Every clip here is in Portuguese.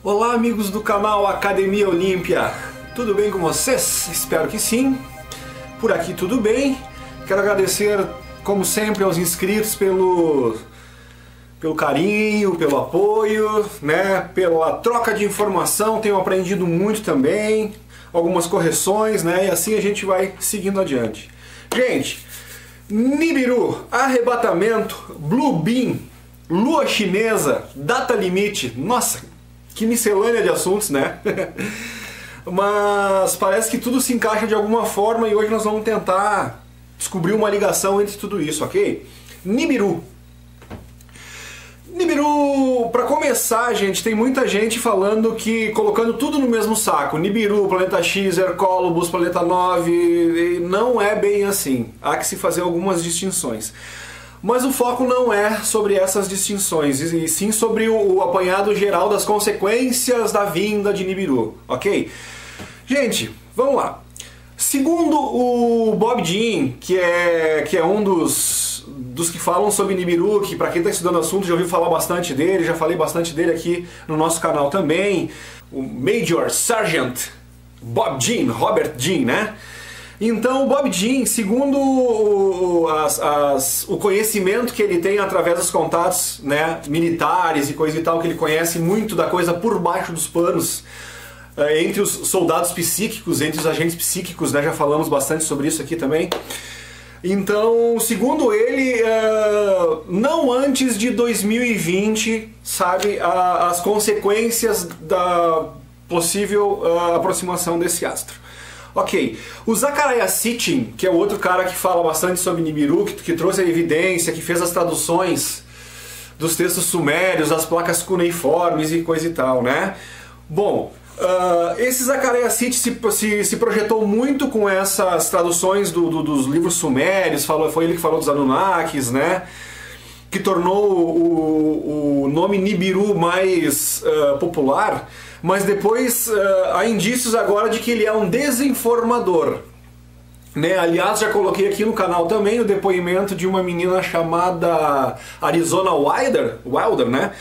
Olá, amigos do canal Academia Olímpia, tudo bem com vocês? Espero que sim. Por aqui tudo bem. Quero agradecer, como sempre, aos inscritos pelo carinho, pelo apoio, né? Pela troca de informação. Tenho aprendido muito também, algumas correções, né? E assim a gente vai seguindo adiante. Gente, Nibiru, arrebatamento, Blue Beam, lua chinesa, data limite. Nossa, que miscelânea de assuntos, né? Mas parece que tudo se encaixa de alguma forma e hoje nós vamos tentar descobrir uma ligação entre tudo isso, ok? Nibiru. Nibiru, para começar, gente, tem muita gente falando que, colocando tudo no mesmo saco, Nibiru, Planeta X, Hercólobos, Planeta 9, não é bem assim. Há que se fazer algumas distinções. Mas o foco não é sobre essas distinções, e sim sobre o apanhado geral das consequências da vinda de Nibiru, ok? Gente, vamos lá. Segundo o Bob Jean, que é um dos que falam sobre Nibiru, que para quem está estudando o assunto já ouviu falar bastante dele, já falei bastante dele aqui no nosso canal também, o Major Sergeant Bob Jean, Robert Jean, né? Então o Bob Jean, segundo o conhecimento que ele tem através dos contatos, né, militares e coisa e tal, que ele conhece muito da coisa por baixo dos panos, entre os soldados psíquicos, entre os agentes psíquicos, né, já falamos bastante sobre isso aqui também. Então, segundo ele, não antes de 2020, sabe, as consequências da possível aproximação desse astro. Ok, o Zecharia Sitchin, que é o outro cara que fala bastante sobre Nibiru, que trouxe a evidência, que fez as traduções dos textos sumérios, as placas cuneiformes e coisa e tal, né? Bom, esse Zecharia Sitchin se projetou muito com essas traduções dos livros sumérios, foi ele que falou dos Anunnakis, né? Que tornou o nome Nibiru mais popular. Mas depois há indícios agora de que ele é um desinformador, né? Aliás, já coloquei aqui no canal também o depoimento de uma menina chamada Arizona Wilder, né?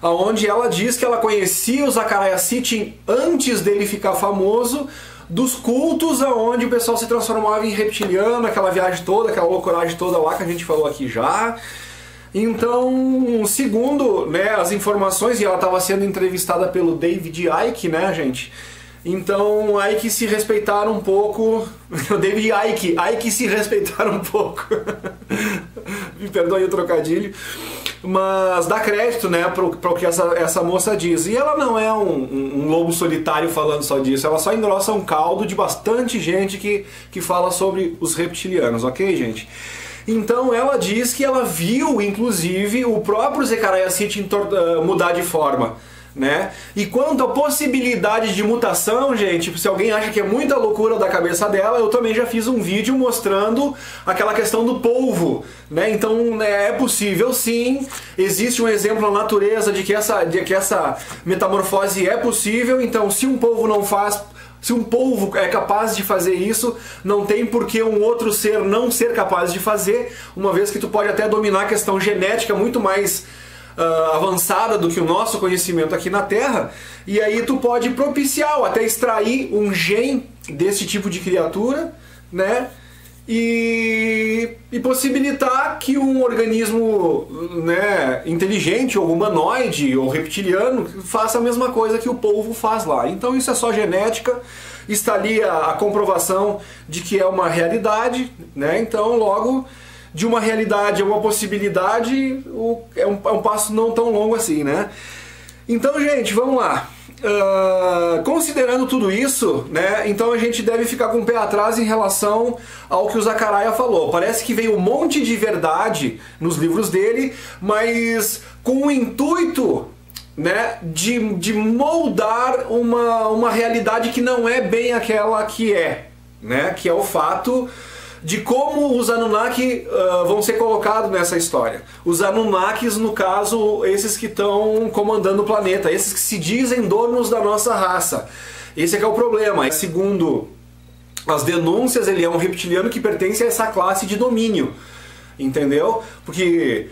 Onde ela diz que ela conhecia o Zecharia Sitchin antes dele ficar famoso, dos cultos aonde o pessoal se transformava em reptiliano, aquela viagem toda, aquela loucuragem toda lá que a gente falou aqui já. Então, segundo, né, as informações, e ela estava sendo entrevistada pelo David Icke, né, gente? Então, Icke se respeitaram um pouco. O David Icke se respeitaram um pouco. Me perdoe o trocadilho. Mas dá crédito, né, para o que essa moça diz. E ela não é um lobo solitário falando só disso. Ela só engrossa um caldo de bastante gente que fala sobre os reptilianos, ok, gente? Então ela diz que ela viu, inclusive, o próprio Zecharia Sitchin mudar de forma, né? E quanto à possibilidade de mutação, gente, se alguém acha que é muita loucura da cabeça dela, eu também já fiz um vídeo mostrando aquela questão do polvo, né? Então é possível sim, existe um exemplo na natureza de que essa metamorfose é possível. Então se um polvo não faz... Se um polvo é capaz de fazer isso, não tem por que um outro ser não ser capaz de fazer, uma vez que tu pode até dominar a questão genética muito mais avançada do que o nosso conhecimento aqui na Terra, e aí tu pode propiciar ou até extrair um gene desse tipo de criatura, né? E possibilitar que um organismo, né, inteligente, ou humanoide, ou reptiliano, faça a mesma coisa que o polvo faz lá. Então isso é só genética, está ali a comprovação de que é uma realidade, né? Então logo, de uma realidade a uma possibilidade, é um passo não tão longo assim, né? Então, gente, vamos lá. Considerando tudo isso, né, então a gente deve ficar com o pé atrás em relação ao que o Zecharia falou. Parece que veio um monte de verdade nos livros dele, mas com o intuito, né, de moldar uma realidade que não é bem aquela que é, né, que é o fato de como os Anunnaki vão ser colocados nessa história. Os Anunnakis, no caso, esses que estão comandando o planeta, esses que se dizem donos da nossa raça. Esse é que é o problema. Segundo as denúncias, ele é um reptiliano que pertence a essa classe de domínio, entendeu? Porque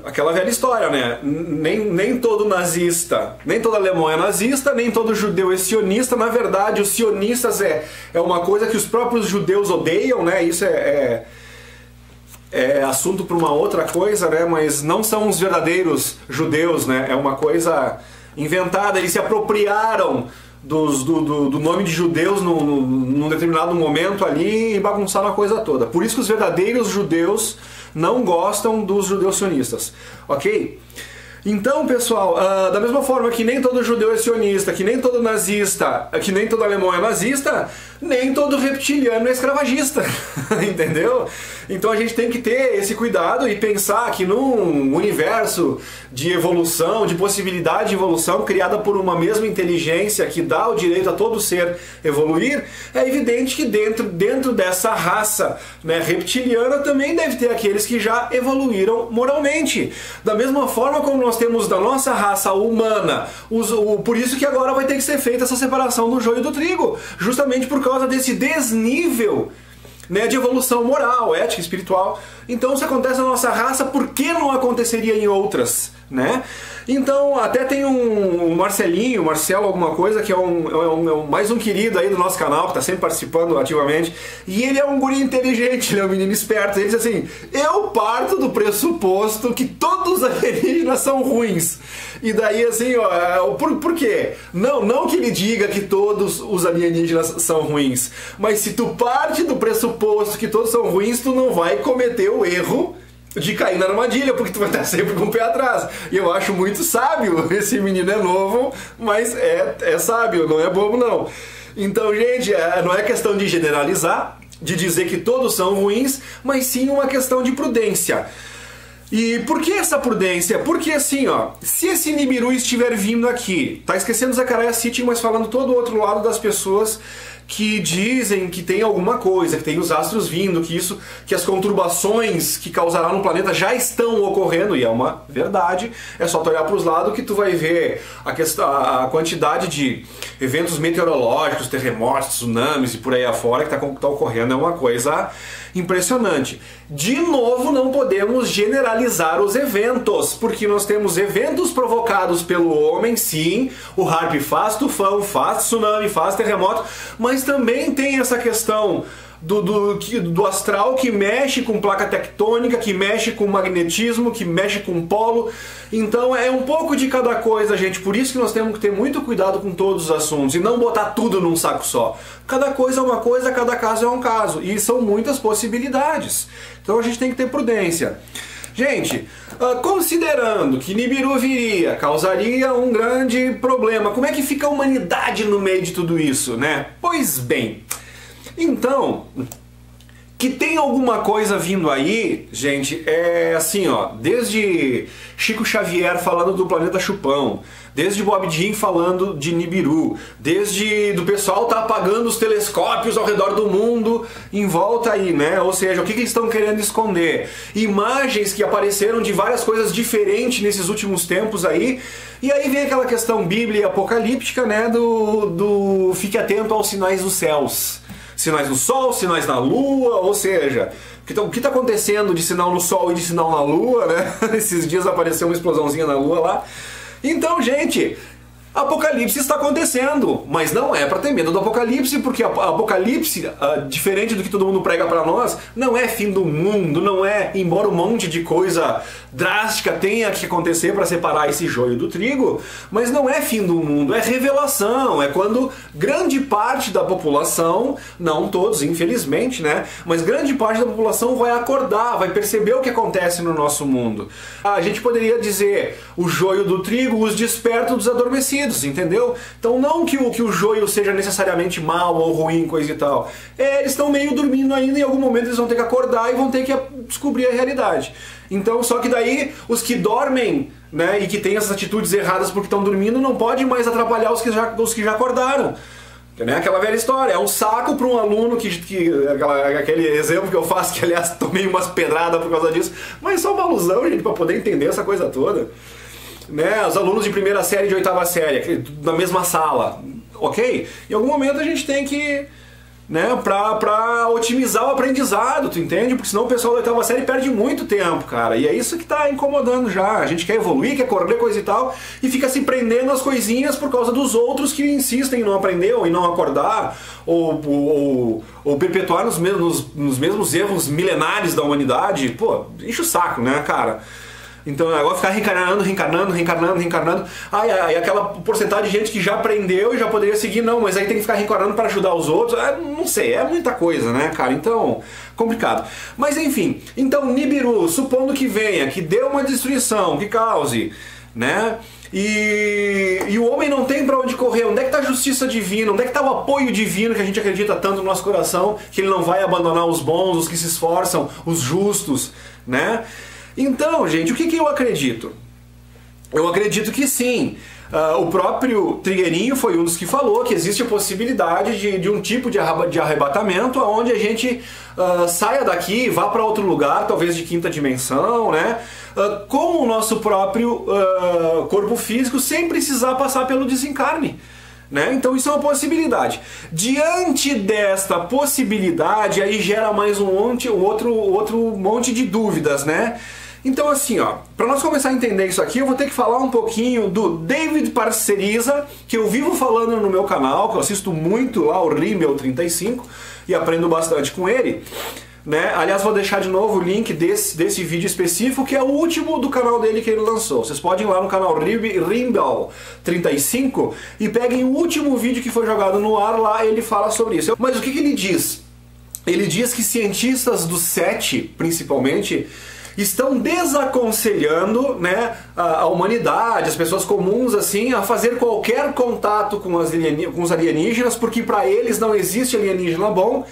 aquela velha história, né? Nem todo nazista, nem todo alemão é nazista, nem todo judeu é sionista. Na verdade, os sionistas é uma coisa que os próprios judeus odeiam, né? Isso é assunto para uma outra coisa, né? Mas não são os verdadeiros judeus, né? É uma coisa inventada. Eles se apropriaram do nome de judeus num determinado momento ali e bagunçaram a coisa toda. Por isso que os verdadeiros judeus não gostam dos judeus sionistas, ok? Então, pessoal, da mesma forma que nem todo judeu é sionista, que nem todo nazista, que nem todo alemão é nazista, nem todo reptiliano é escravagista, entendeu? Então a gente tem que ter esse cuidado e pensar que num universo de evolução, de possibilidade de evolução criada por uma mesma inteligência que dá o direito a todo ser evoluir, é evidente que dentro dessa raça, né, reptiliana também deve ter aqueles que já evoluíram moralmente. Da mesma forma como nós temos da nossa raça humana, por isso que agora vai ter que ser feita essa separação do joio e do trigo, justamente por causa desse desnível, né, de evolução moral, ética, espiritual. Então, se acontece na nossa raça, por que não aconteceria em outras, né? Então, até tem um Marcelo alguma coisa, que é mais um querido aí do nosso canal, que está sempre participando ativamente, e ele é um guri inteligente, ele é um menino esperto. Ele diz assim: eu parto do pressuposto que todos os alienígenas são ruins. E daí, assim, ó, por quê? Não que ele diga que todos os alienígenas são ruins, mas se tu parte do pressuposto que todos são ruins, tu não vai cometer o erro de cair na armadilha, porque tu vai estar sempre com o pé atrás. E eu acho muito sábio. Esse menino é novo, mas é sábio, não é bobo não. Então, gente, não é questão de generalizar, de dizer que todos são ruins, mas sim uma questão de prudência. E por que essa prudência? Porque assim, ó, se esse Nibiru estiver vindo aqui, tá esquecendo Zechariah Sitchin, mas falando todo o outro lado das pessoas que dizem que tem alguma coisa, que tem os astros vindo, que as conturbações que causará no planeta já estão ocorrendo, e é uma verdade. É só tu olhar para os lados que tu vai ver a quantidade de eventos meteorológicos, terremotos, tsunamis e por aí afora que tá ocorrendo. É uma coisa impressionante. De novo, não podemos generalizar os eventos, porque nós temos eventos provocados pelo homem, sim. O Harp faz tufão, faz tsunami, faz terremoto, mas também tem essa questão do astral que mexe com placa tectônica, que mexe com magnetismo, que mexe com polo. Então é um pouco de cada coisa, gente. Por isso que nós temos que ter muito cuidado com todos os assuntos e não botar tudo num saco só. Cada coisa é uma coisa, cada caso é um caso. E são muitas possibilidades. Então a gente tem que ter prudência. Gente, considerando que Nibiru viria, causaria um grande problema, como é que fica a humanidade no meio de tudo isso, né? Pois bem, então, que tem alguma coisa vindo aí, gente, é assim, ó, desde Chico Xavier falando do planeta Chupão, desde Bob Dylan falando de Nibiru, desde do pessoal tá apagando os telescópios ao redor do mundo em volta aí, né? Ou seja, o que eles estão querendo esconder? Imagens que apareceram de várias coisas diferentes nesses últimos tempos aí. E aí vem aquela questão bíblica e apocalíptica, né? Do fique atento aos sinais dos céus. Sinais no Sol, sinais na Lua, ou seja, o que está acontecendo de sinal no Sol e de sinal na Lua, né? Esses dias apareceu uma explosãozinha na Lua lá. Então, gente, Apocalipse está acontecendo, mas não é para ter medo do Apocalipse, porque Apocalipse, diferente do que todo mundo prega para nós, não é fim do mundo, não é, embora um monte de coisa drástica tenha que acontecer para separar esse joio do trigo, mas não é fim do mundo, é revelação, é quando grande parte da população, não todos, infelizmente, né, mas grande parte da população vai acordar, vai perceber o que acontece no nosso mundo. A gente poderia dizer o joio do trigo os desperta dos adormecidos, entendeu? Então não que o joio seja necessariamente mal ou ruim, coisa e tal. Eles estão meio dormindo ainda, em algum momento eles vão ter que acordar e vão ter que descobrir a realidade. Então, só que daí os que dormem, né, e que têm essas atitudes erradas porque estão dormindo, não pode mais atrapalhar os que já acordaram. Né? Aquela velha história, é um saco para um aluno aquele exemplo que eu faço, que aliás tomei umas pedradas por causa disso, mas só uma alusão, gente, para poder entender essa coisa toda. Né? Os alunos de primeira série e de oitava série, na mesma sala, ok? Em algum momento a gente tem que né, pra otimizar o aprendizado, tu entende? Porque senão o pessoal da oitava série perde muito tempo, cara. E é isso que tá incomodando já. A gente quer evoluir, quer correr, coisa e tal, e fica se prendendo as coisinhas por causa dos outros que insistem em não aprender, ou em não acordar, ou perpetuar nos mesmos erros milenares da humanidade. Pô, enche o saco, né, cara? Então agora ficar reencarnando. Aí aquela porcentagem de gente que já aprendeu e já poderia seguir, não, mas aí tem que ficar reencarnando para ajudar os outros. Não sei, é muita coisa, né, cara? Então, complicado. Mas enfim, então Nibiru, supondo que venha, que dê uma destruição, que cause, né? E o homem não tem para onde correr. Onde é que está a justiça divina? Onde é que está o apoio divino que a gente acredita tanto no nosso coração, que ele não vai abandonar os bons, os que se esforçam, os justos, né? Então, gente, o que eu acredito? Eu acredito que sim. O próprio Trigueirinho foi um dos que falou que existe a possibilidade de um tipo de arrebatamento onde a gente saia daqui, vá para outro lugar, talvez de quinta dimensão, né? Com o nosso próprio corpo físico, sem precisar passar pelo desencarne. Né? Então isso é uma possibilidade. Diante desta possibilidade, aí gera mais outro monte de dúvidas, né? Então assim, ó, para nós começar a entender isso aqui, eu vou ter que falar um pouquinho do David Parceriza, que eu vivo falando no meu canal, que eu assisto muito lá, o Rimmel 35, e aprendo bastante com ele. Né? Aliás, vou deixar de novo o link desse vídeo específico, que é o último do canal dele que ele lançou. Vocês podem ir lá no canal Rimmel 35 e peguem o último vídeo que foi jogado no ar, lá ele fala sobre isso. Mas o que ele diz? Ele diz que cientistas do SETI, principalmente, estão desaconselhando, né, a humanidade, as pessoas comuns assim, a fazer qualquer contato com os alienígenas, porque para eles não existe alienígena bom.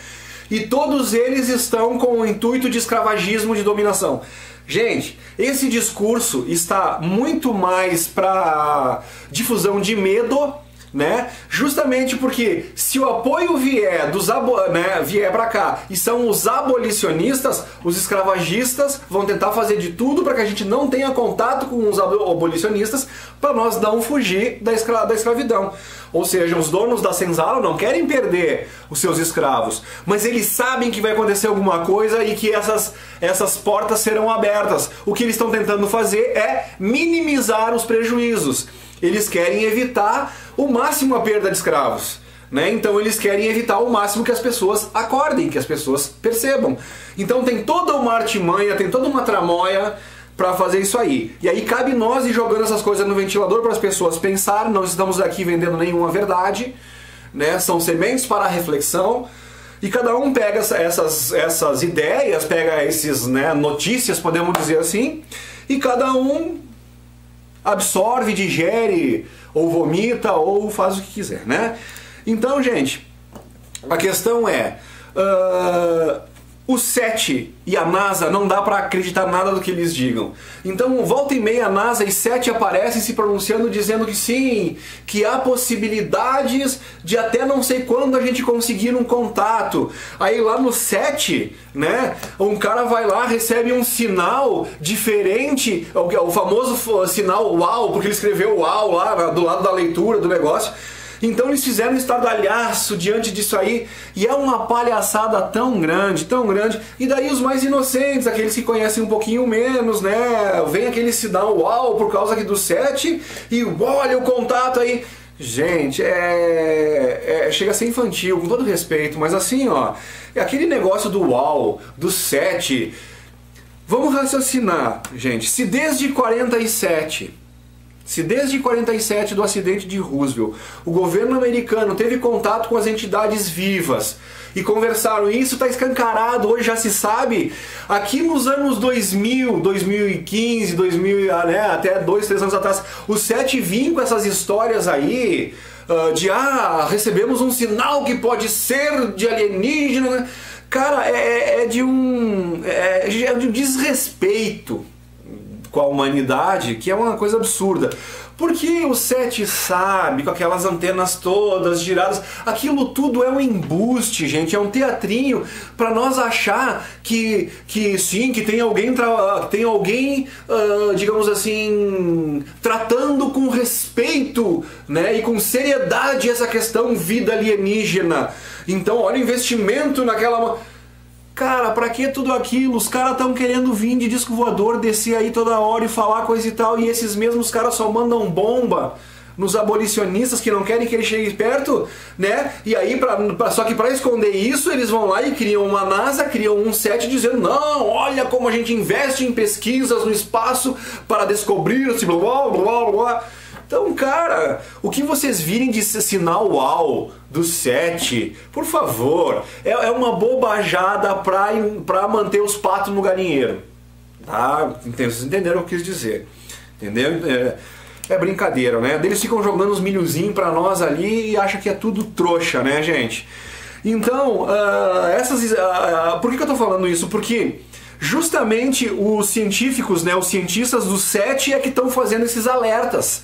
E todos eles estão com o intuito de escravagismo, de dominação. Gente, esse discurso está muito mais para difusão de medo, né? Justamente porque se o apoio vier vier para cá e são os abolicionistas, os escravagistas vão tentar fazer de tudo para que a gente não tenha contato com os abolicionistas, para nós não fugir da escravidão. Ou seja, os donos da senzala não querem perder os seus escravos, mas eles sabem que vai acontecer alguma coisa e que essas portas serão abertas. O que eles estão tentando fazer é minimizar os prejuízos. Eles querem evitar o máximo a perda de escravos, né? Então eles querem evitar o máximo que as pessoas acordem, que as pessoas percebam. Então tem toda uma artimanha, tem toda uma tramóia para fazer isso aí. E aí cabe nós ir jogando essas coisas no ventilador para as pessoas pensarem. Não estamos aqui vendendo nenhuma verdade, né? São sementes para a reflexão. E cada um pega essas ideias, pega esses, né, notícias, podemos dizer assim, e cada um absorve, digere, ou vomita, ou faz o que quiser, né? Então, gente, a questão é... o SETI e a NASA não dá para acreditar nada do que eles digam. Então, volta e meia, a NASA e SETI aparecem se pronunciando, dizendo que sim, que há possibilidades de até não sei quando a gente conseguir um contato. Aí lá no SETI, né, um cara vai lá, recebe um sinal diferente, o famoso sinal UAU, porque ele escreveu UAU lá do lado da leitura do negócio. Então eles fizeram um estardalhaço diante disso aí, e é uma palhaçada tão grande, e daí os mais inocentes, aqueles que conhecem um pouquinho menos, né, vem aquele sinal uau por causa aqui do SETI, e olha o contato aí. Gente, chega a ser infantil, com todo respeito, mas assim, ó, é aquele negócio do uau, do SETI. Vamos raciocinar, gente, se desde 47 do acidente de Roosevelt, o governo americano teve contato com as entidades vivas e conversaram, isso está escancarado, hoje já se sabe, aqui nos anos 2000, 2015, 2000, né, até 2, 3 anos atrás, o SETI vinha com essas histórias aí, recebemos um sinal que pode ser de alienígena, né? Cara, é de um desrespeito com a humanidade, que é uma coisa absurda. Porque o SETI sabe, com aquelas antenas todas giradas, aquilo tudo é um embuste, gente, é um teatrinho para nós achar que sim, que tem alguém, digamos assim, tratando com respeito, né, e com seriedade essa questão vida alienígena. Então, olha o investimento naquela... Cara, pra que tudo aquilo? Os caras estão querendo vir de disco voador, descer aí toda hora e falar coisa e tal, e esses mesmos caras só mandam bomba nos abolicionistas que não querem que ele chegue perto, né? E aí, só que pra esconder isso, eles vão lá e criam uma NASA, criam um SETI dizendo: não, olha como a gente investe em pesquisas no espaço para descobrir-se, blá blá blá blá. Então, cara, o que vocês virem de sinal UAU do SETI, por favor, é uma bobajada pra manter os patos no galinheiro. Tá? Vocês entenderam o que eu quis dizer. Entendeu? É brincadeira, né? Eles ficam jogando os milhozinhos pra nós ali e acham que é tudo trouxa, né, gente? Então, por que eu tô falando isso? Porque justamente os científicos, né, os cientistas do SETI é que estão fazendo esses alertas.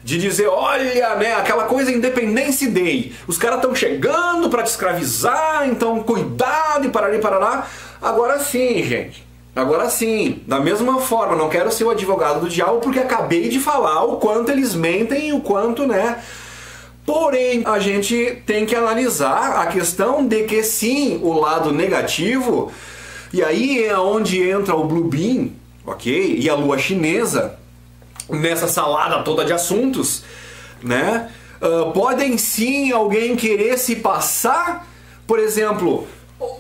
De dizer, olha, né, aquela coisa Independence Day, os caras estão chegando para te escravizar, então cuidado e parará e parará. Agora sim, gente, agora sim, da mesma forma, não quero ser o advogado do diabo porque acabei de falar o quanto eles mentem e o quanto, né... Porém, a gente tem que analisar a questão de que sim, o lado negativo, e aí é onde entra o Blue Beam, ok? E a lua chinesa, nessa salada toda de assuntos, né? Podem sim alguém querer se passar, por exemplo,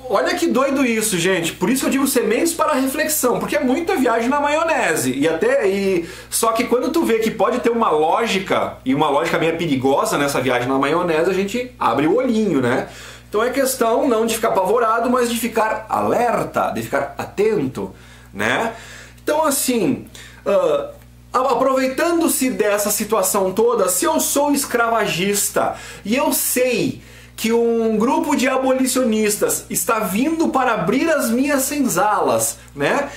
olha que doido isso, gente. Por isso eu digo sementes para reflexão, porque é muita viagem na maionese. Só que quando tu vê que pode ter uma lógica, e uma lógica meio perigosa nessa viagem na maionese, a gente abre o olhinho, né? Então é questão não de ficar apavorado, mas de ficar alerta, de ficar atento, né? Então assim... aproveitando-se dessa situação toda, se eu sou escravagista e eu sei que um grupo de abolicionistas está vindo para abrir as minhas senzalas, né?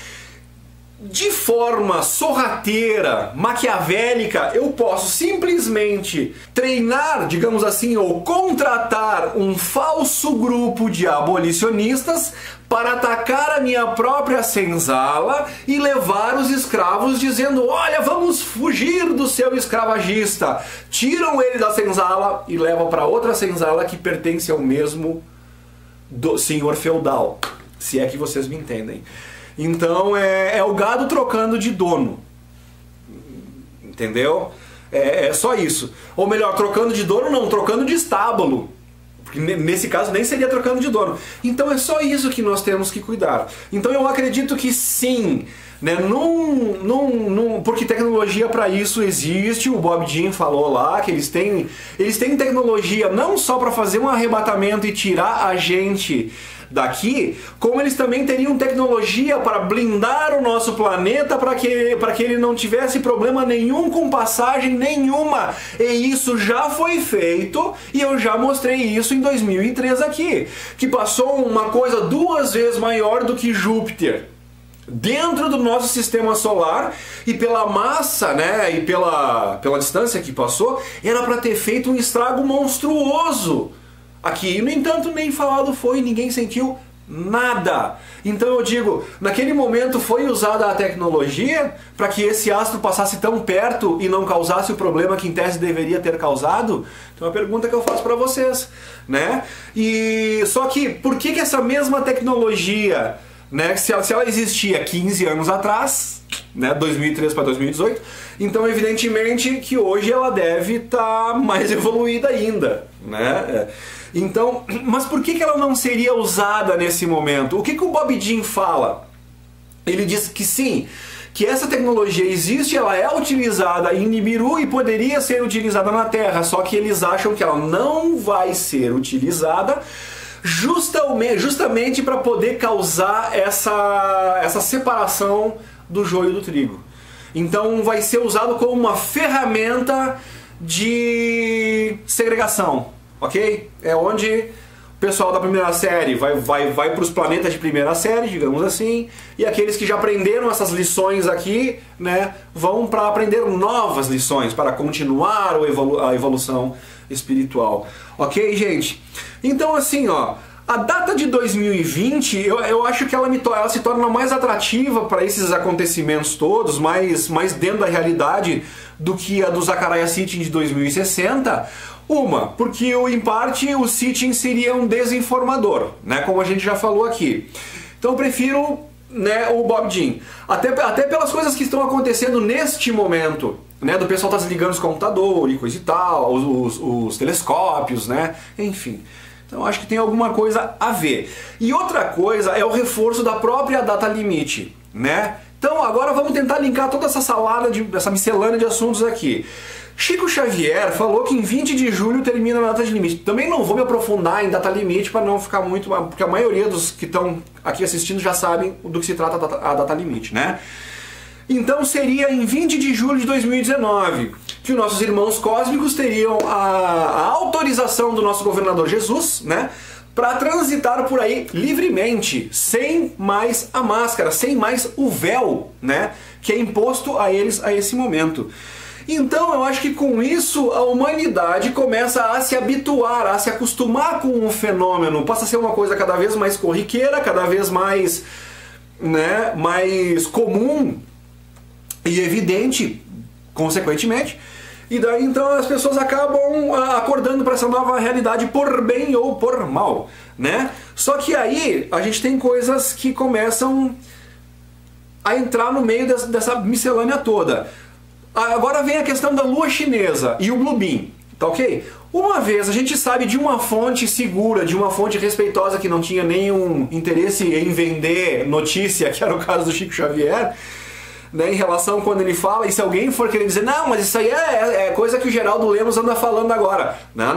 De forma sorrateira, maquiavélica, eu posso simplesmente treinar, digamos assim, ou contratar um falso grupo de abolicionistas para atacar a minha própria senzala e levar os escravos dizendo: olha, vamos fugir do seu escravagista. Tiram ele da senzala e levam para outra senzala que pertence ao mesmo senhor feudal, se é que vocês me entendem. Então é o gado trocando de dono, entendeu? É só isso. Ou melhor, trocando de dono não, trocando de estábulo. Porque nesse caso nem seria trocando de dono. Então é só isso que nós temos que cuidar. Então eu acredito que sim, né? Porque tecnologia para isso existe. O Bob Jean falou lá que eles têm tecnologia não só para fazer um arrebatamento e tirar a gente daqui, como eles também teriam tecnologia para blindar o nosso planeta para que ele não tivesse problema nenhum com passagem nenhuma. E isso já foi feito e eu já mostrei isso em 2003 aqui, que passou uma coisa 2 vezes maior do que Júpiter dentro do nosso sistema solar, e pela massa, né, e pela distância que passou, era para ter feito um estrago monstruoso aqui. No entanto, nem falado foi, ninguém sentiu nada. Então eu digo, naquele momento foi usada a tecnologia para que esse astro passasse tão perto e não causasse o problema que em tese deveria ter causado? Então é uma pergunta que eu faço para vocês, né? E só que por que essa mesma tecnologia, né, se ela existia 15 anos atrás, né, 2003 para 2018, então evidentemente que hoje ela deve estar mais evoluída ainda, né? Então, mas por que ela não seria usada nesse momento? O que o Bob Jean fala? Ele diz que sim, que essa tecnologia existe, ela é utilizada em Nibiru e poderia ser utilizada na Terra, só que eles acham que ela não vai ser utilizada justamente para poder causar essa separação do joio do trigo. Então vai ser usado como uma ferramenta de segregação, ok? É onde pessoal da primeira série vai para os planetas de primeira série, digamos assim, e aqueles que já aprenderam essas lições aqui, né, vão para aprender novas lições, para continuar a evolução espiritual. Ok, gente? Então, assim, ó, a data de 2020, eu acho que ela se torna mais atrativa para esses acontecimentos todos, mais dentro da realidade do que a do Zachariah Sitchin de 2060. Porque em parte o Sitchin seria um desinformador, né, como a gente já falou aqui. Então eu prefiro, né, o Bob Jean. Até pelas coisas que estão acontecendo neste momento, né, do pessoal tá desligando os computadores e coisa e tal, os telescópios, né, enfim. Então acho que tem alguma coisa a ver. E outra coisa é o reforço da própria data limite, né? Então agora vamos tentar linkar toda essa salada, essa miscelânea de assuntos aqui. Chico Xavier falou que em 20 de julho termina a data de limite. Também não vou me aprofundar em data limite para não ficar muito, porque a maioria dos que estão aqui assistindo já sabem do que se trata a data limite, né? Então seria em 20 de julho de 2019 que os nossos irmãos cósmicos teriam a autorização do nosso governador Jesus, né, para transitar por aí livremente, sem mais a máscara, sem mais o véu, né, que é imposto a eles a esse momento. Então eu acho que com isso a humanidade começa a se habituar, a se acostumar com o fenômeno, passa a ser uma coisa cada vez mais corriqueira, cada vez mais, né, mais comum e evidente, consequentemente. E daí então as pessoas acabam acordando para essa nova realidade por bem ou por mal, né? Só que aí a gente tem coisas que começam a entrar no meio dessa miscelânea toda. Agora vem a questão da lua chinesa e o Blue Beam, tá ok? Uma vez a gente sabe de uma fonte segura, de uma fonte respeitosa que não tinha nenhum interesse em vender notícia, que era o caso do Chico Xavier, né, em relação quando ele fala, e se alguém for querer dizer, não, mas isso aí é coisa que o Geraldo Lemos anda falando agora. Não.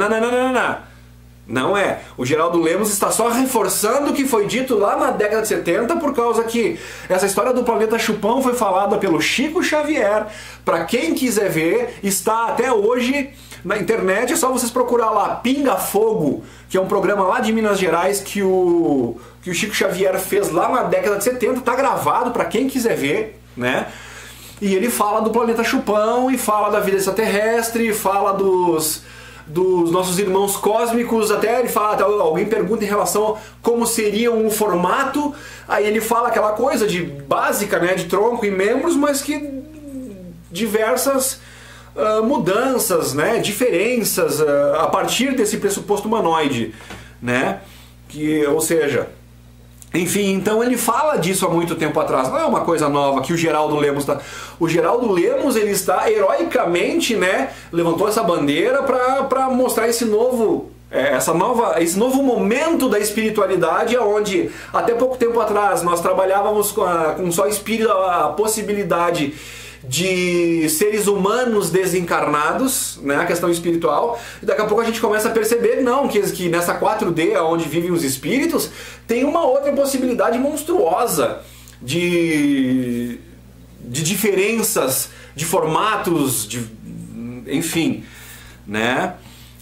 Não é. O Geraldo Lemos está só reforçando o que foi dito lá na década de 70, por causa que essa história do planeta Chupão foi falada pelo Chico Xavier. Para quem quiser ver, está até hoje na internet, é só vocês procurar lá Pinga Fogo, que é um programa lá de Minas Gerais que o Chico Xavier fez lá na década de 70, está gravado para quem quiser ver, né? E ele fala do planeta Chupão, e fala da vida extraterrestre, fala dos nossos irmãos cósmicos, até ele fala, alguém pergunta em relação a como seria um formato, aí ele fala aquela coisa de básica, né, de tronco e membros, mas que diversas mudanças, né, diferenças a partir desse pressuposto humanoide, né, ou seja, enfim, então ele fala disso há muito tempo atrás, não é uma coisa nova que o Geraldo Lemos está... O Geraldo Lemos, ele está heroicamente, né, levantou essa bandeira para mostrar esse novo momento da espiritualidade, onde até pouco tempo atrás nós trabalhávamos com só espírito, a possibilidade de seres humanos desencarnados, né, a questão espiritual, e daqui a pouco a gente começa a perceber não, que nessa 4D, onde vivem os espíritos, tem uma outra possibilidade monstruosa de diferenças, de formatos, enfim, né,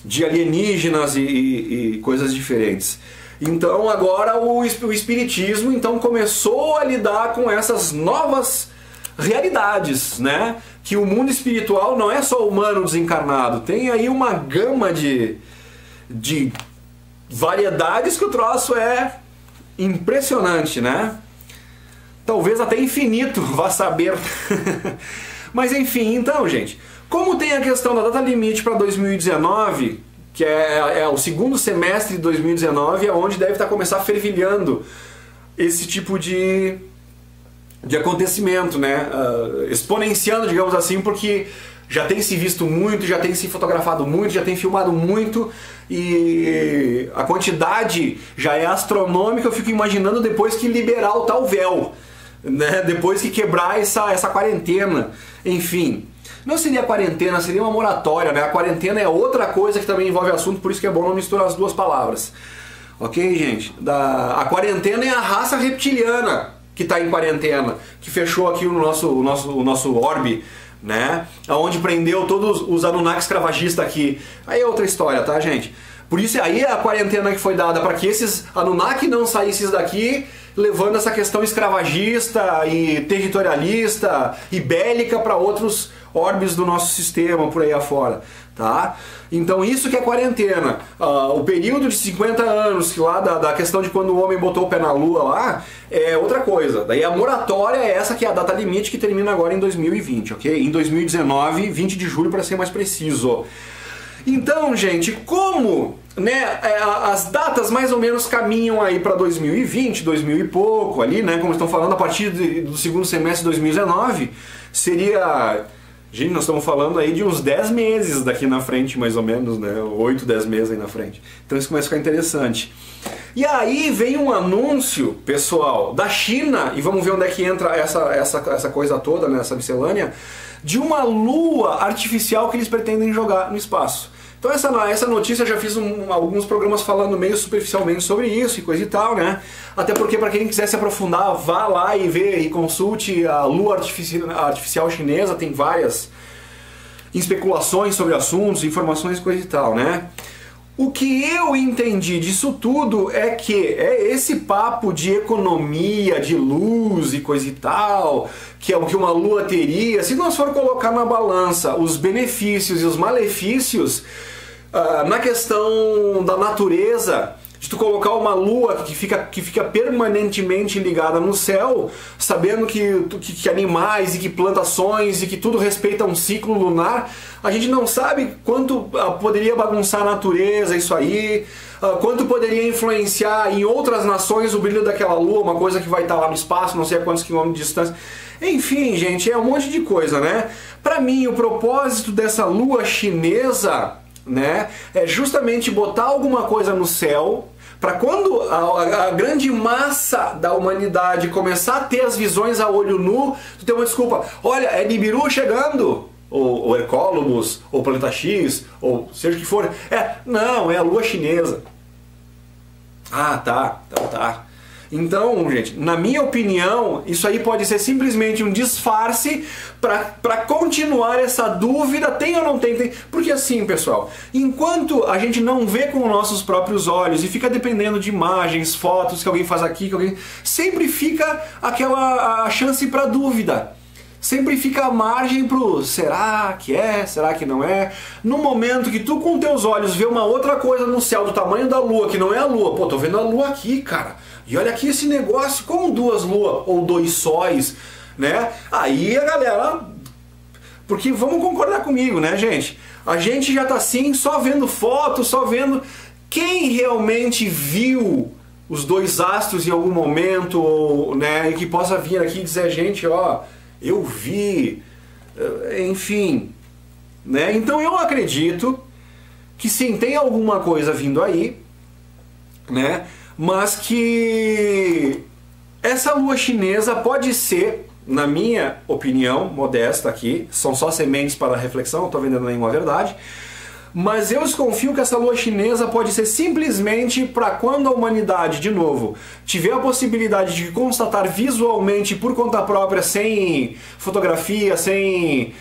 de alienígenas e coisas diferentes. Então agora o espiritismo então começou a lidar com essas novas realidades, né? Que o mundo espiritual não é só humano desencarnado, tem aí uma gama de variedades que o troço é impressionante, né? Talvez até infinito, vá saber. Mas enfim, então, gente, como tem a questão da data limite para 2019, que é o segundo semestre de 2019, é onde deve estar começar fervilhando esse tipo de acontecimento, né? Exponenciando, digamos assim, porque já tem se visto muito, já tem se fotografado muito, já tem filmado muito, e a quantidade já é astronômica. Eu fico imaginando depois que liberar o tal véu, né? Depois que quebrar essa quarentena, enfim. Não seria quarentena, seria uma moratória, né? A quarentena é outra coisa que também envolve assunto, por isso que é bom não misturar as duas palavras. Ok, gente? A quarentena é a raça reptiliana que está em quarentena, que fechou aqui o nosso orbe, né? Onde prendeu todos os Anunnaki escravagistas aqui. Aí é outra história, tá, gente? Por isso aí é a quarentena que foi dada para que esses Anunnaki não saíssem daqui levando essa questão escravagista e territorialista e bélica para outros orbes do nosso sistema por aí afora, tá? Então isso que é quarentena. O período de 50 anos, que lá da questão de quando o homem botou o pé na lua lá, é outra coisa. Daí a moratória é essa que é a data limite que termina agora em 2020, ok? Em 2019, 20 de julho para ser mais preciso. Então, gente, como, né, as datas mais ou menos caminham aí para 2020, 2000 e pouco ali, né, como estão falando, a partir do segundo semestre de 2019, seria... Gente, nós estamos falando aí de uns 10 meses daqui na frente, mais ou menos, né, 8, 10 meses aí na frente. Então isso começa a ficar interessante. E aí vem um anúncio, pessoal, da China, e vamos ver onde é que entra essa coisa toda, né, essa miscelânea, de uma lua artificial que eles pretendem jogar no espaço. Então essa notícia eu já fiz alguns programas falando meio superficialmente sobre isso e coisa e tal, né? Até porque para quem quiser se aprofundar, vá lá e vê e consulte a lua artificial chinesa, tem várias especulações sobre assuntos, informações e coisa e tal, né? O que eu entendi disso tudo é que esse papo de economia, de luz e coisa e tal, que é o que uma lua teria, se nós for colocar na balança os benefícios e os malefícios, na questão da natureza, de tu colocar uma lua que fica permanentemente ligada no céu, sabendo que animais e que plantações e que tudo respeita um ciclo lunar, a gente não sabe quanto poderia bagunçar a natureza isso aí, quanto poderia influenciar em outras nações o brilho daquela lua, uma coisa que vai estar lá no espaço, não sei a quantos quilômetros de distância. Enfim, gente, é um monte de coisa, né? Pra mim, o propósito dessa lua chinesa, né, é justamente botar alguma coisa no céu, para quando a grande massa da humanidade começar a ter as visões a olho nu, tu tem uma desculpa. Olha, é Nibiru chegando, ou Hercólogos, ou Planeta X, ou seja o que for. Não, é a lua chinesa. Ah, tá. Então, gente, na minha opinião, isso aí pode ser simplesmente um disfarce para continuar essa dúvida, tem ou não tem? Porque assim, pessoal, enquanto a gente não vê com nossos próprios olhos e fica dependendo de imagens, fotos que alguém faz aqui, sempre fica a chance para dúvida. Sempre fica a margem pro será que é, será que não é? No momento que tu com teus olhos vê uma outra coisa no céu do tamanho da lua, que não é a lua, pô, tô vendo a lua aqui, cara. E olha aqui esse negócio, como duas luas ou dois sóis, né? Aí a galera... Porque vamos concordar comigo, né, gente? A gente já tá assim, só vendo fotos, só vendo... Quem realmente viu os dois astros em algum momento, né? E que possa vir aqui e dizer, gente, ó... Eu vi, enfim, né? Então eu acredito que sim, tem alguma coisa vindo aí, né? Mas que essa lua chinesa pode ser, na minha opinião, modesta aqui, são só sementes para reflexão, não estou vendendo nenhuma verdade, mas eu desconfio que essa lua chinesa pode ser simplesmente para quando a humanidade, de novo, tiver a possibilidade de constatar visualmente por conta própria, sem fotografia, sem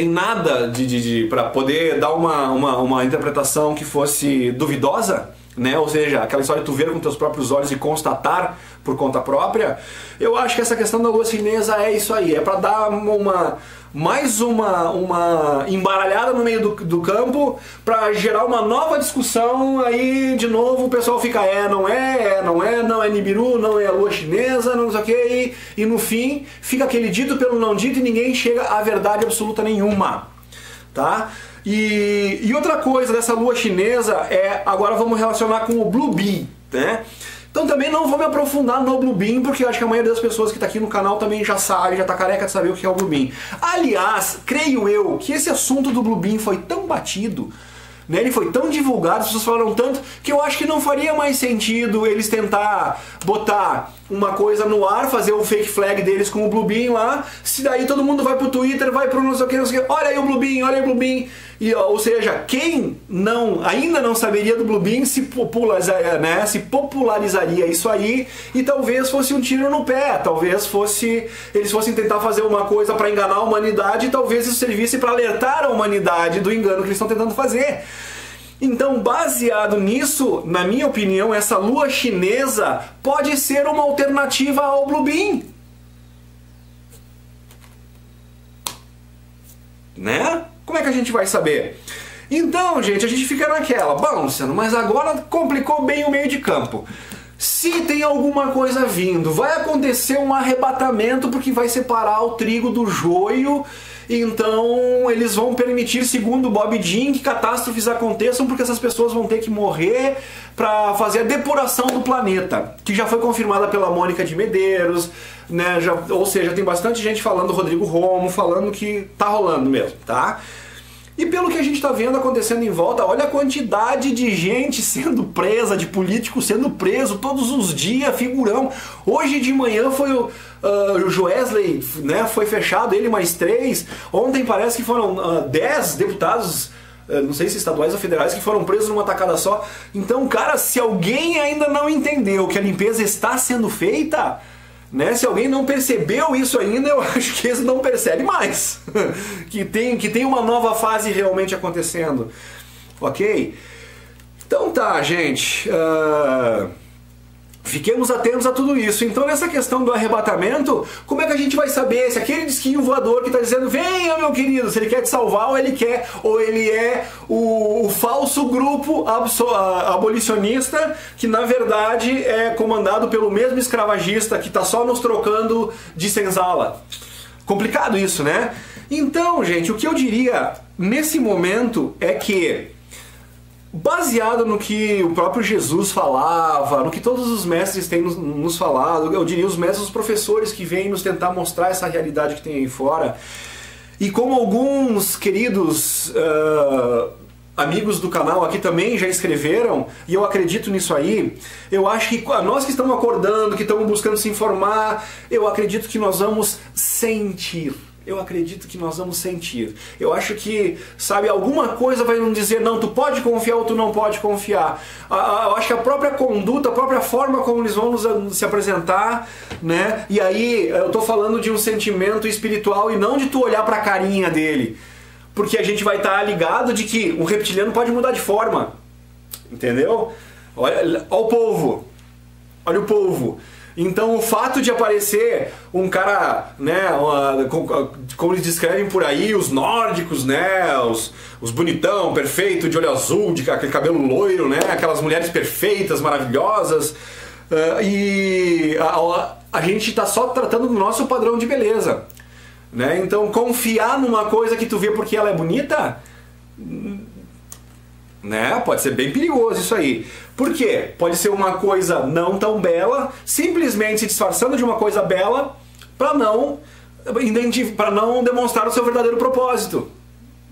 nada para poder dar uma interpretação que fosse duvidosa, né? Ou seja, aquela história de tu ver com teus próprios olhos e constatar por conta própria. Eu acho que essa questão da lua chinesa é isso aí, é para dar mais uma embaralhada no meio do campo, para gerar uma nova discussão. Aí de novo o pessoal fica não é Nibiru, não é a lua chinesa, não sei o que, e no fim fica aquele dito pelo não dito e ninguém chega à verdade absoluta nenhuma, tá? E outra coisa dessa lua chinesa agora vamos relacionar com o Blue Beam, né? Então também não vou me aprofundar no Blue Beam, porque eu acho que a maioria das pessoas que está aqui no canal também já sabe, já está careca de saber o que é o Blue Beam. Aliás, creio eu que esse assunto do Blue Beam foi tão batido, né, ele foi tão divulgado, as pessoas falaram tanto, que eu acho que não faria mais sentido eles tentar botar uma coisa no ar, fazer o fake flag deles com o Bluebeam lá, se daí todo mundo vai pro Twitter, vai pro não sei o que, olha aí o Bluebeam, olha aí o Bluebeam, e, ou seja, quem ainda não saberia do Bluebeam se popularizaria isso aí, e talvez fosse um tiro no pé, talvez eles fossem tentar fazer uma coisa para enganar a humanidade, e talvez isso servisse para alertar a humanidade do engano que eles estão tentando fazer. Então, baseado nisso, na minha opinião, essa lua chinesa pode ser uma alternativa ao Bluebeam. Né? Como é que a gente vai saber? Então, gente, a gente fica naquela, bom, Luciano, mas agora complicou bem o meio de campo. Se tem alguma coisa vindo, vai acontecer um arrebatamento porque vai separar o trigo do joio. Então eles vão permitir, segundo Bob Jean, que catástrofes aconteçam porque essas pessoas vão ter que morrer para fazer a depuração do planeta, que já foi confirmada pela Mônica de Medeiros, né? Ou seja, tem bastante gente falando, Rodrigo Romo, falando que tá rolando mesmo, tá? E pelo que a gente está vendo acontecendo em volta, olha a quantidade de gente sendo presa, de político sendo preso todos os dias, figurão. Hoje de manhã foi o Joesley, né, foi fechado, ele mais 3. Ontem parece que foram 10 deputados, não sei se estaduais ou federais, que foram presos numa tacada só. Então, cara, se alguém ainda não entendeu que a limpeza está sendo feita, né? Se alguém não percebeu isso ainda, eu acho que esse não percebe mais. que tem uma nova fase realmente acontecendo. Ok? Então tá, gente. Fiquemos atentos a tudo isso. Então, nessa questão do arrebatamento, como é que a gente vai saber se aquele disquinho voador que está dizendo venha, meu querido, se ele quer te salvar ou ele é o falso grupo abolicionista que, na verdade, é comandado pelo mesmo escravagista que está só nos trocando de senzala. Complicado isso, né? Então, gente, o que eu diria nesse momento é que, baseado no que o próprio Jesus falava, no que todos os mestres têm nos falado, eu diria os mestres, os professores que vêm nos tentar mostrar essa realidade que tem aí fora, e como alguns queridos amigos do canal aqui também já escreveram, e eu acredito nisso aí, eu acho que nós que estamos acordando, que estamos buscando se informar, eu acredito que nós vamos sentir. Eu acredito que nós vamos sentir. Eu acho que, sabe, alguma coisa vai nos dizer, não, tu pode confiar ou tu não pode confiar. Eu acho que a própria conduta, a própria forma como eles vão se apresentar, né? E aí, eu tô falando de um sentimento espiritual e não de tu olhar pra carinha dele. Porque a gente vai estar ligado de que um reptiliano pode mudar de forma. Entendeu? Olha o polvo. Olha o polvo. Então o fato de aparecer um cara, né, como eles descrevem por aí, os nórdicos, né, os bonitão, perfeito, de olho azul, de aquele cabelo loiro, né, aquelas mulheres perfeitas, maravilhosas, e a gente está só tratando do nosso padrão de beleza, né? Então confiar numa coisa que tu vê porque ela é bonita, né? Pode ser bem perigoso isso aí. Por quê? Pode ser uma coisa não tão bela, simplesmente se disfarçando de uma coisa bela para não demonstrar o seu verdadeiro propósito,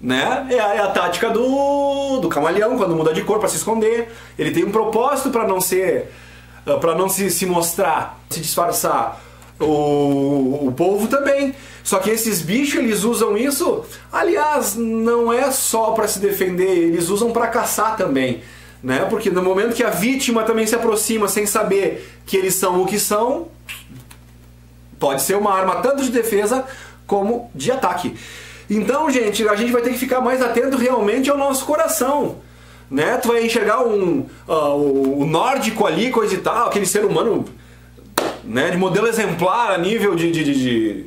né? É a tática do camaleão quando muda de cor para se esconder. Ele tem um propósito para não se mostrar, se disfarçar. O povo também. Só que esses bichos, eles usam isso, aliás, não é só para se defender, eles usam para caçar também, né? Porque no momento que a vítima também se aproxima sem saber que eles são o que são, pode ser uma arma tanto de defesa como de ataque. Então, gente, a gente vai ter que ficar mais atento realmente ao nosso coração, né? Tu vai enxergar o nórdico ali, coisa e tal, aquele ser humano, né, de modelo exemplar a nível de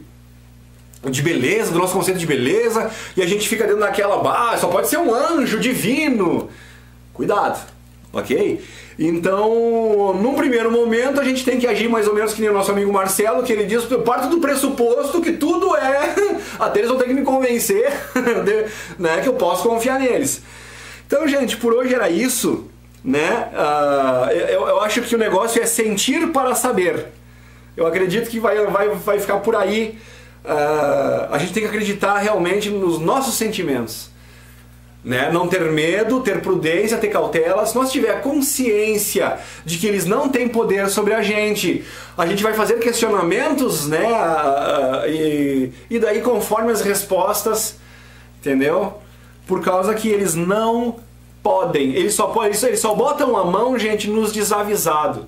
beleza, do nosso conceito de beleza, e a gente fica dentro daquela, só pode ser um anjo divino. Cuidado, ok? Então, num primeiro momento, a gente tem que agir mais ou menos que nem o nosso amigo Marcelo, que ele diz, eu parto do pressuposto que tudo é, até eles vão ter que me convencer, né, que eu posso confiar neles. Então, gente, por hoje era isso, né? Eu acho que o negócio é sentir para saber. Eu acredito que vai ficar por aí. A gente tem que acreditar realmente nos nossos sentimentos. né? Não ter medo, ter prudência, ter cautela. Se nós tiver consciência de que eles não têm poder sobre a gente vai fazer questionamentos, né? E daí conforme as respostas, entendeu? Por causa que eles não podem, eles só botam a mão, gente, nos desavisados.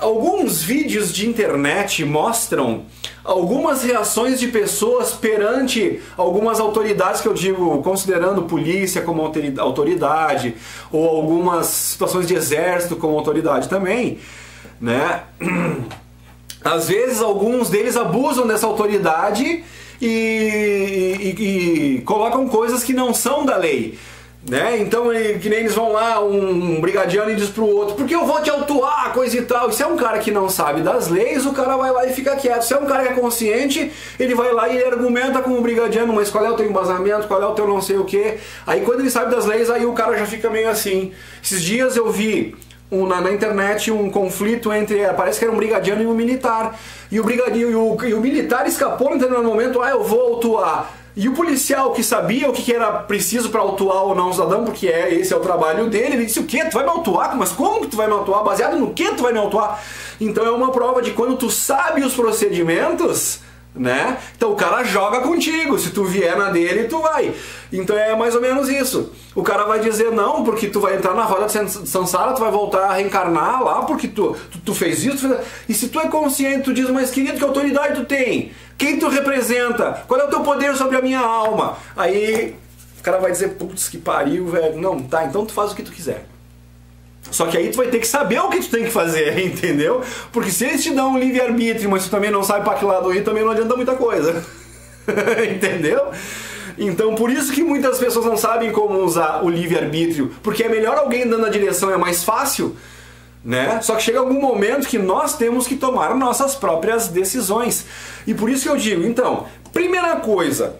Alguns vídeos de internet mostram algumas reações de pessoas perante algumas autoridades, que eu digo, considerando polícia como autoridade, ou algumas situações de exército como autoridade também, né? Às vezes alguns deles abusam dessa autoridade e colocam coisas que não são da lei, né? Então, que nem eles vão lá, um brigadiano e diz pro outro, porque eu vou te autuar, coisa e tal. E se é um cara que não sabe das leis, o cara vai lá e fica quieto. Se é um cara que é consciente, ele vai lá e ele argumenta com o brigadiano, mas qual é o teu embasamento, qual é o teu não sei o que. Aí quando ele sabe das leis, aí o cara já fica meio assim. Esses dias eu vi na internet um conflito entre, parece que era um brigadiano e um militar. E o militar escapou no determinado momento, eu vou autuar. E o policial que sabia o que era preciso para autuar ou não o cidadão, porque esse é o trabalho dele, ele disse: o quê? Tu vai me autuar? Mas como que tu vai me autuar? Baseado no que tu vai me autuar? Então é uma prova de quando tu sabe os procedimentos, né? Então o cara joga contigo, se tu vier na dele, tu vai. Então é mais ou menos isso. O cara vai dizer não, porque tu vai entrar na roda de Sansara, tu vai voltar a reencarnar lá, porque tu fez isso. E se tu é consciente, tu diz: mas querido, que autoridade tu tem? Quem tu representa? Qual é o teu poder sobre a minha alma? Aí o cara vai dizer: putz, que pariu, velho. Não, tá, então tu faz o que tu quiser. Só que aí tu vai ter que saber o que tu tem que fazer, entendeu? Porque se eles te dão um livre-arbítrio, mas tu também não sabe para que lado ir, também não adianta muita coisa. Entendeu? Então por isso que muitas pessoas não sabem como usar o livre-arbítrio, porque é melhor alguém dando a direção, é mais fácil, né? Só que chega algum momento que nós temos que tomar nossas próprias decisões. E por isso que eu digo, então, primeira coisa,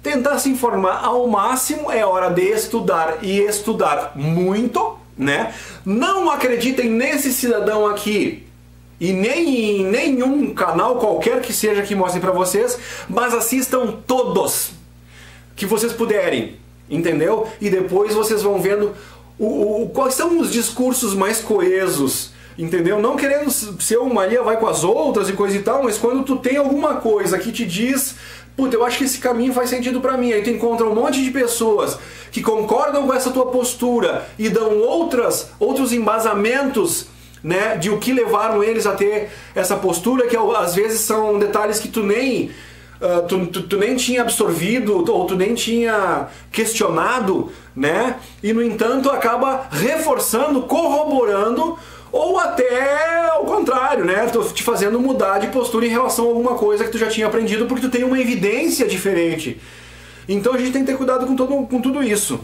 tentar se informar ao máximo, é hora de estudar e estudar muito, né? Não acreditem nesse cidadão aqui e nem em nenhum canal qualquer que seja que mostre para vocês, mas assistam todos que vocês puderem, entendeu? E depois vocês vão vendo quais são os discursos mais coesos, entendeu? Não querendo ser uma Maria vai com as outras e coisa e tal, mas quando tu tem alguma coisa que te diz: puta, eu acho que esse caminho faz sentido pra mim. Aí tu encontra um monte de pessoas que concordam com essa tua postura e dão outros embasamentos, né, de o que levaram eles a ter essa postura, que às vezes são detalhes que tu nem tinha absorvido ou tu nem tinha questionado, né? E no entanto acaba reforçando, corroborando, ou até ao contrário, né? Te fazendo mudar de postura em relação a alguma coisa que tu já tinha aprendido, porque tu tem uma evidência diferente. Então a gente tem que ter cuidado com tudo isso.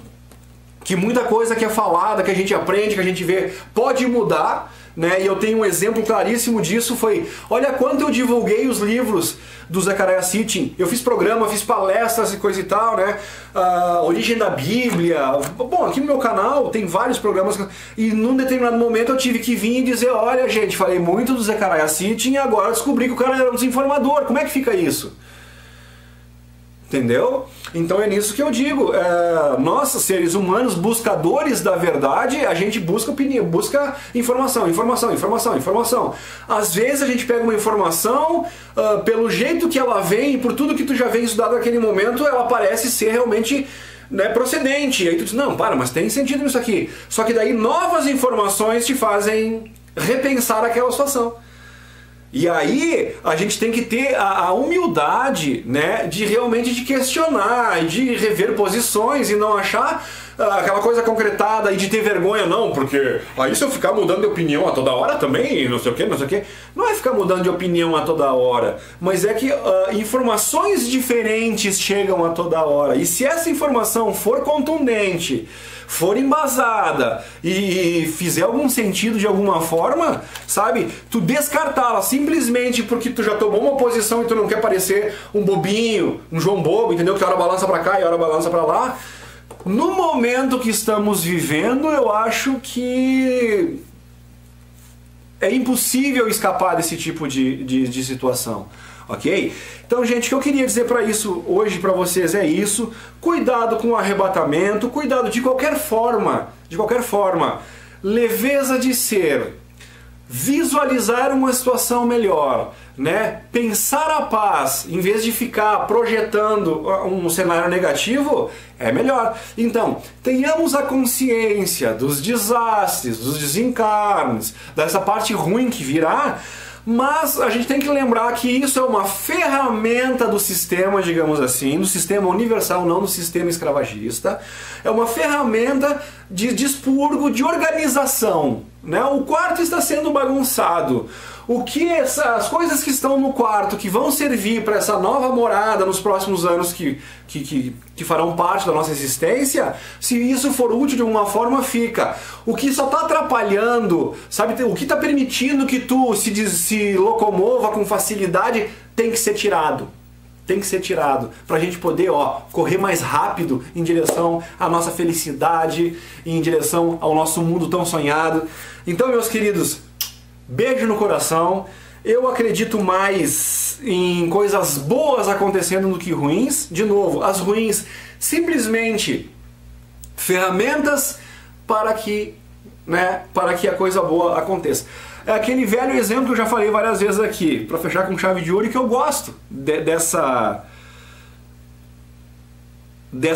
Que muita coisa que é falada, que a gente aprende, que a gente vê, pode mudar, né? E eu tenho um exemplo claríssimo disso, olha quanto eu divulguei os livros do Zecharia Sitchin. Eu fiz programa, fiz palestras e coisa e tal, né? A origem da Bíblia. Bom, aqui no meu canal tem vários programas, e num determinado momento eu tive que vir e dizer: olha, gente, falei muito do Zecharia Sitchin e agora descobri que o cara era um desinformador. Como é que fica isso? Entendeu? Então é nisso que eu digo. Nós, seres humanos, buscadores da verdade, a gente busca opinião, busca informação. Às vezes a gente pega uma informação, pelo jeito que ela vem, por tudo que tu já vem estudado naquele momento, ela parece ser realmente, né, procedente. Aí tu diz: não, mas tem sentido nisso aqui. Só que daí novas informações te fazem repensar aquela situação. E aí a gente tem que ter a humildade, né, de realmente questionar, de rever posições e não achar aquela coisa concretada e de ter vergonha, não, porque aí se eu ficar mudando de opinião a toda hora também, não sei o que. Não é ficar mudando de opinião a toda hora, mas é que informações diferentes chegam a toda hora. E se essa informação for contundente, for embasada e fizer algum sentido de alguma forma, sabe? Tu descartá-la simplesmente porque tu já tomou uma posição e tu não quer parecer um bobinho, um João Bobo, entendeu? Que hora balança pra cá e hora balança pra lá. No momento que estamos vivendo, eu acho que é impossível escapar desse tipo de situação. ok? Então, gente, o que eu queria dizer para isso hoje para vocês é isso. Cuidado com o arrebatamento, cuidado de qualquer forma, leveza de ser, visualizar uma situação melhor, né? Pensar a paz, em vez de ficar projetando um cenário negativo, é melhor. Então, tenhamos a consciência dos desastres, dos desencarnes, dessa parte ruim que virá, mas a gente tem que lembrar que isso é uma ferramenta do sistema, digamos assim, do sistema universal, não do sistema escravagista. É uma ferramenta de expurgo, de organização, né? O quarto está sendo bagunçado. As coisas que estão no quarto, que vão servir para essa nova morada nos próximos anos que farão parte da nossa existência, se isso for útil de alguma forma, fica. O que só está atrapalhando, sabe, o que está permitindo que tu se locomova com facilidade, tem que ser tirado. Tem que ser tirado para a gente poder, correr mais rápido em direção à nossa felicidade, em direção ao nosso mundo tão sonhado. Então, meus queridos, beijo no coração. Eu acredito mais em coisas boas acontecendo do que ruins. De novo, as ruins simplesmente ferramentas para que a coisa boa aconteça. É aquele velho exemplo que eu já falei várias vezes aqui, para fechar com chave de ouro, e que eu gosto dessa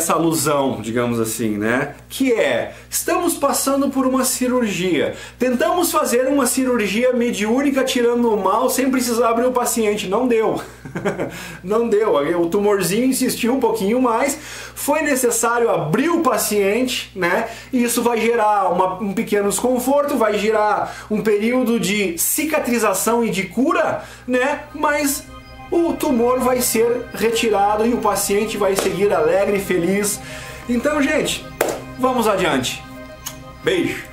alusão, digamos assim, né? Que é, estamos passando por uma cirurgia. Tentamos fazer uma cirurgia mediúnica tirando o mal sem precisar abrir o paciente. Não deu. Não deu. O tumorzinho insistiu um pouquinho mais. Foi necessário abrir o paciente, né? E isso vai gerar um pequeno desconforto, vai gerar um período de cicatrização e de cura, né? Mas o tumor vai ser retirado e o paciente vai seguir alegre e feliz. Então, gente, vamos adiante. Beijo!